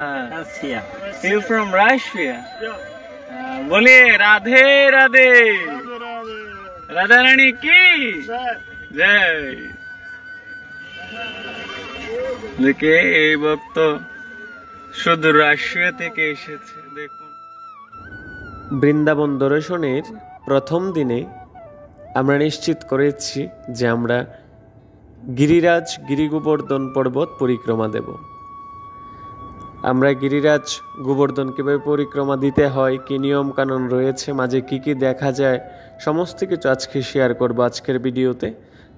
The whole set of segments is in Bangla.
Russia. You from Russia? Yeah. बोलिए राधे राधे राधा रानी की Right. जय। देखिए এই ভক্ত শুধু রাশিয়া থেকে এসেছে দেখুন। বৃন্দাবন দর্শনের প্রথম দিনে আমরা নিশ্চিত করেছি যে আমরা গিরিরাজ গিরি গোবর্ধন পর্বত পরিক্রমা দেব। আমরা গিরিরাজ গোবর্ধন কীভাবে পরিক্রমা দিতে হয়, কী নিয়ম কানুন রয়েছে, মাঝে কি কি দেখা যায়, সমস্ত কিছু আজকে শেয়ার করব আজকের ভিডিওতে।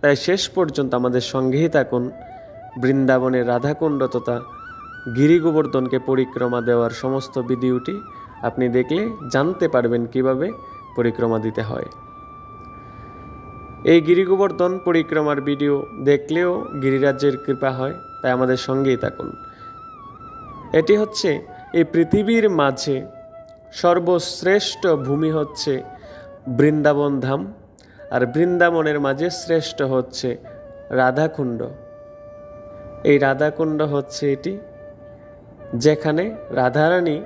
তাই শেষ পর্যন্ত আমাদের সঙ্গেই থাকুন। বৃন্দাবনের রাধাকুণ্ড তথা গিরি গোবর্ধনকে পরিক্রমা দেওয়ার সমস্ত ভিডিওটি আপনি দেখলে জানতে পারবেন কিভাবে পরিক্রমা দিতে হয়। এই গিরি গোবর্ধন পরিক্রমার ভিডিও দেখলেও গিরিরাজের কৃপা হয়, তাই আমাদের সঙ্গেই থাকুন। এটি হচ্ছে এই পৃথিবীর মাঝে সর্বশ্রেষ্ঠ ভূমি হচ্ছে বৃন্দাবন ধাম, আর বৃন্দাবনের মাঝে শ্রেষ্ঠ হচ্ছে রাধাকুণ্ড। এই রাধাকুণ্ড হচ্ছে এটি যেখানে রাধারানী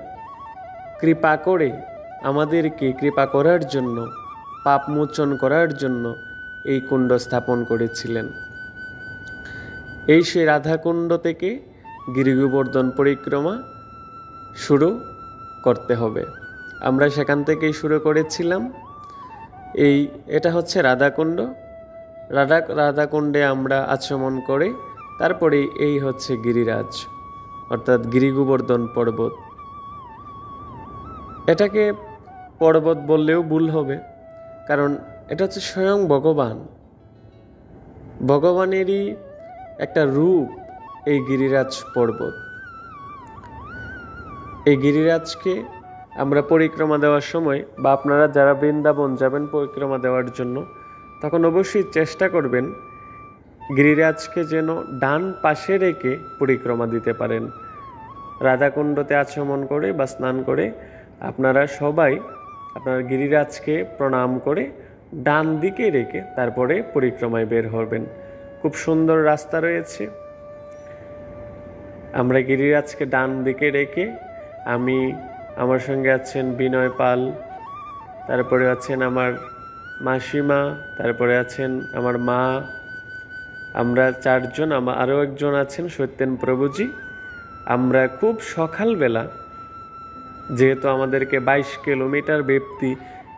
কৃপা করে আমাদেরকে কৃপা করার জন্য, পাপ মোচন করার জন্য এই কুণ্ড স্থাপন করেছিলেন। এই সেই রাধাকুণ্ড থেকে গিরি গোবর্ধন পরিক্রমা শুরু করতে হবে। আমরা সেখান থেকেই শুরু করেছিলাম। এটা হচ্ছে রাধাকুণ্ড। রাধাকুণ্ডে আমরা আচমন করে তারপরে এই হচ্ছে গিরিরাজ অর্থাৎ গিরি গোবর্ধন পর্বত। এটাকে পর্বত বললেও ভুল হবে, কারণ এটা হচ্ছে স্বয়ং ভগবানেরই একটা রূপ এই গিরিরাজ পর্বত। এই গিরিরাজকে আমরা পরিক্রমা দেওয়ার সময় বা আপনারা যারা বৃন্দাবন যাবেন পরিক্রমা দেওয়ার জন্য, তখন অবশ্যই চেষ্টা করবেন গিরিরাজকে যেন ডান পাশে রেখে পরিক্রমা দিতে পারেন। রাধাকুণ্ডতে আচমন করে বা স্নান করে আপনারা সবাই আপনার গিরিরাজকে প্রণাম করে ডান দিকে রেখে তারপরে পরিক্রমায় বের হবেন। খুব সুন্দর রাস্তা রয়েছে। আমরা গিরিরাজকে ডান দিকে রেখে আমার সঙ্গে আছেন বিনয় পাল, তারপরে আছেন আমার মাসিমা, তারপরে আছেন আমার মা, আমরা চারজন, আরও একজন আছেন সত্যেন প্রভুজি। আমরা খুব সকালবেলা, যেহেতু আমাদেরকে 22 কিলোমিটার ব্যাপ্তি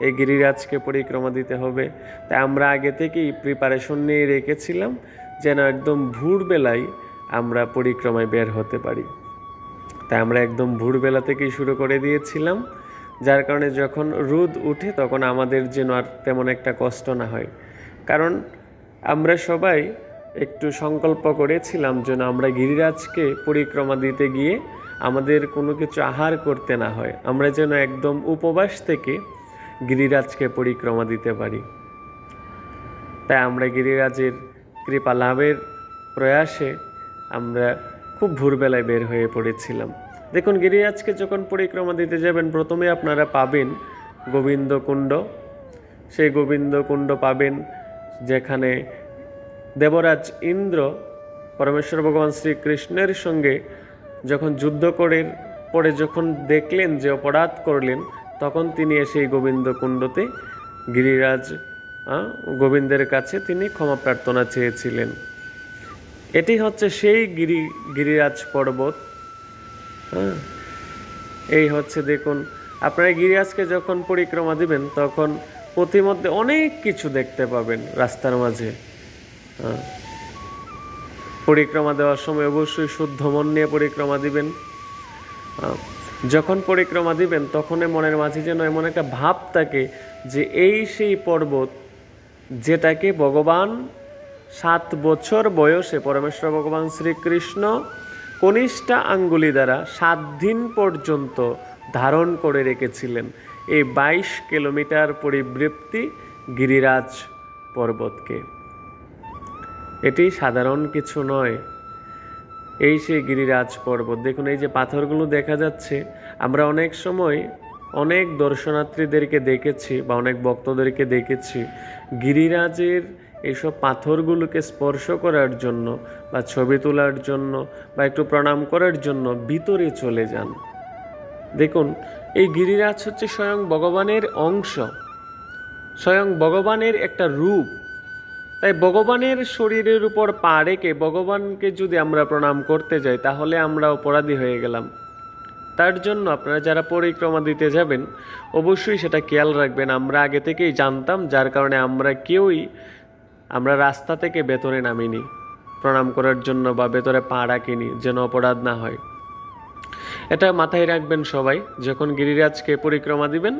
এই গিরিরাজকে পরিক্রমা দিতে হবে, তাই আমরা আগে থেকেই প্রিপারেশন নিয়ে রেখেছিলাম যেন একদম ভোরবেলায় আমরা পরিক্রমায় বের হতে পারি। তাই আমরা একদম ভোরবেলা থেকেই শুরু করে দিয়েছিলাম, যার কারণে যখন রোদ উঠে তখন আমাদের যেন আর তেমন একটা কষ্ট না হয়। কারণ আমরা সবাই একটু সংকল্প করেছিলাম যেন আমরা গিরিরাজকে পরিক্রমা দিতে গিয়ে আমাদের কোনো কিছু আহার করতে না হয়, আমরা যেন একদম উপবাস থেকে গিরিরাজকে পরিক্রমা দিতে পারি। তাই আমরা গিরিরাজের কৃপা লাভের প্রয়াসে আমরা খুব ভোরবেলায় বের হয়ে পড়েছিলাম। দেখুন, গিরিরাজকে যখন পরিক্রমা দিতে যাবেন প্রথমে আপনারা পাবেন গোবিন্দকুণ্ড। সেই গোবিন্দকুণ্ড পাবেন যেখানে দেবরাজ ইন্দ্র পরমেশ্বর ভগবান শ্রীকৃষ্ণের সঙ্গে যখন যুদ্ধ করে পরে যখন দেখলেন যে অপরাধ করলেন, তখন তিনি এসে এই গোবিন্দকুণ্ডতে গিরিরাজ গোবিন্দের কাছে তিনি ক্ষমা প্রার্থনা চেয়েছিলেন। এটি হচ্ছে সেই গিরিরাজ পর্বত। এই হচ্ছে, দেখুন, আপনারা গিরিরাজকে যখন পরিক্রমা দিবেন তখন পথিমধ্যে অনেক কিছু দেখতে পাবেন রাস্তার মাঝে। পরিক্রমা দেওয়ার সময় অবশ্যই শুদ্ধ মন নিয়ে পরিক্রমা দিবেন। যখন পরিক্রমা দিবেন তখন মনের মাঝে যেন এমন একটা ভাব থাকে যে এই সেই পর্বত যেটাকে ভগবান 7 বছর বয়সে পরমেশ্বর ভগবান শ্রীকৃষ্ণ কনিষ্ঠা আঙ্গুলি দ্বারা 7 দিন পর্যন্ত ধারণ করে রেখেছিলেন। এই 22 কিলোমিটার পরিবৃপ্তি গিরিরাজ পর্বতকে। এটি সাধারণ কিছু নয়, এই সেই গিরিরাজ পর্বত। দেখুন, এই যে পাথরগুলো দেখা যাচ্ছে, আমরা অনেক সময় অনেক দর্শনার্থীদেরকে দেখেছি বা অনেক ভক্তদেরকে দেখেছি গিরিরাজের এইসব পাথরগুলোকে স্পর্শ করার জন্য বা ছবি তোলার জন্য বা একটু প্রণাম করার জন্য ভিতরে চলে যান। দেখুন, এই গিরিরাজ হচ্ছে স্বয়ং ভগবানের অংশ, স্বয়ং ভগবানের একটা রূপ। তাই ভগবানের শরীরের উপর পা রেখে ভগবানকে যদি আমরা প্রণাম করতে যাই তাহলে আমরা অপরাধী হয়ে গেলাম। তার জন্য আপনারা যারা পরিক্রমা দিতে যাবেন অবশ্যই সেটা খেয়াল রাখবেন। আমরা আগে থেকেই জানতাম, যার কারণে আমরা রাস্তা থেকে ভেতরে নামিনি প্রণাম করার জন্য বা ভেতরে পা রাখিনি, যেন অপরাধ না হয়। এটা মাথায় রাখবেন সবাই। যখন গিরিরাজকে পরিক্রমা দিবেন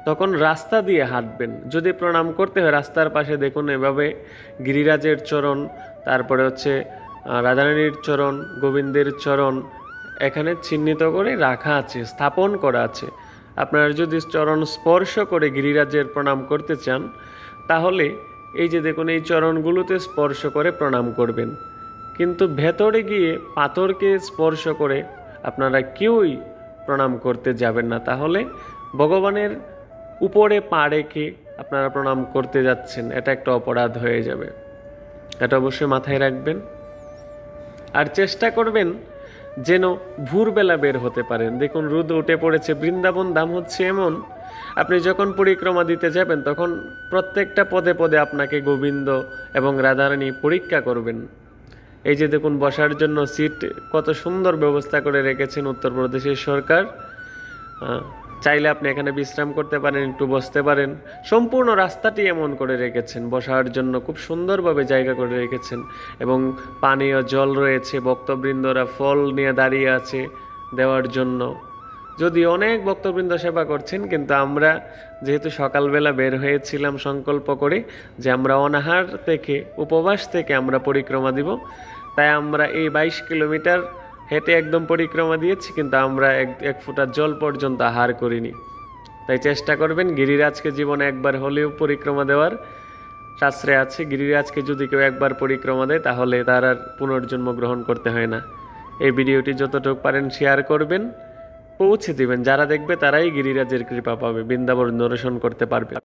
তখন রাস্তা দিয়ে হাঁটবেন। যদি প্রণাম করতে হয় রাস্তার পাশে দেখুন এভাবে গিরিরাজের চরণ, তারপরে হচ্ছে রাধারানীর চরণ, গোবিন্দের চরণ এখানে চিহ্নিত করে রাখা আছে, স্থাপন করা আছে। আপনারা যদি চরণ স্পর্শ করে গিরিরাজের প্রণাম করতে চান তাহলে এই যে দেখুন এই চরণগুলোতে স্পর্শ করে প্রণাম করবেন। কিন্তু ভেতরে গিয়ে পাথরকে স্পর্শ করে আপনারা কেউই প্রণাম করতে যাবেন না, তাহলে ভগবানের উপরে পা রেখে আপনারা প্রণাম করতে যাচ্ছেন, এটা একটা অপরাধ হয়ে যাবে। এটা অবশ্যই মাথায় রাখবেন। আর চেষ্টা করবেন যেন ভোরবেলা বের হতে পারেন। দেখুন রোদ উঠে পড়েছে। বৃন্দাবন ধাম হচ্ছে এমন, আপনি যখন পরিক্রমা দিতে যাবেন তখন প্রত্যেকটা পদে পদে আপনাকে গোবিন্দ এবং রাধারানী পরীক্ষা করবেন। এই যে দেখুন বসার জন্য সিট কত সুন্দর ব্যবস্থা করে রেখেছেন উত্তরপ্রদেশের সরকার। চাইলে আপনি এখানে বিশ্রাম করতে পারেন, একটু বসতে পারেন। সম্পূর্ণ রাস্তাটি এমন করে রেখেছেন, বসার জন্য খুব সুন্দরভাবে জায়গা করে রেখেছেন এবং পানীয় জল রয়েছে। ভক্তবৃন্দরা ফল নিয়ে দাঁড়িয়ে আছে দেওয়ার জন্য। যদি অনেক ভক্তবৃন্দ সেবা করছেন, কিন্তু আমরা যেহেতু সকালবেলা বের হয়েছিলাম সংকল্প করে যে আমরা অনাহার থেকে, উপবাস থেকে আমরা পরিক্রমা দিব, তাই আমরা এই 22 কিলোমিটার হেঁটে একদম পরিক্রমা দিয়েছি, কিন্তু আমরা এক ফোঁটা জল পর্যন্ত আহার করিনি। তাই চেষ্টা করবেন গিরিরাজকে জীবনে একবার হলেও পরিক্রমা দেওয়ার। শাস্ত্রে আছে গিরিরাজকে যদি কেউ একবার পরিক্রমা দেয় তাহলে তার আর পুনর্জন্ম গ্রহণ করতে হয় না। এই ভিডিওটি যতটুকু পারেন শেয়ার করবেন, পৌঁছে দিবেন। যারা দেখবে তারাই গিরিরাজের কৃপা পাবে, বৃন্দাবন দর্শন করতে পারবে।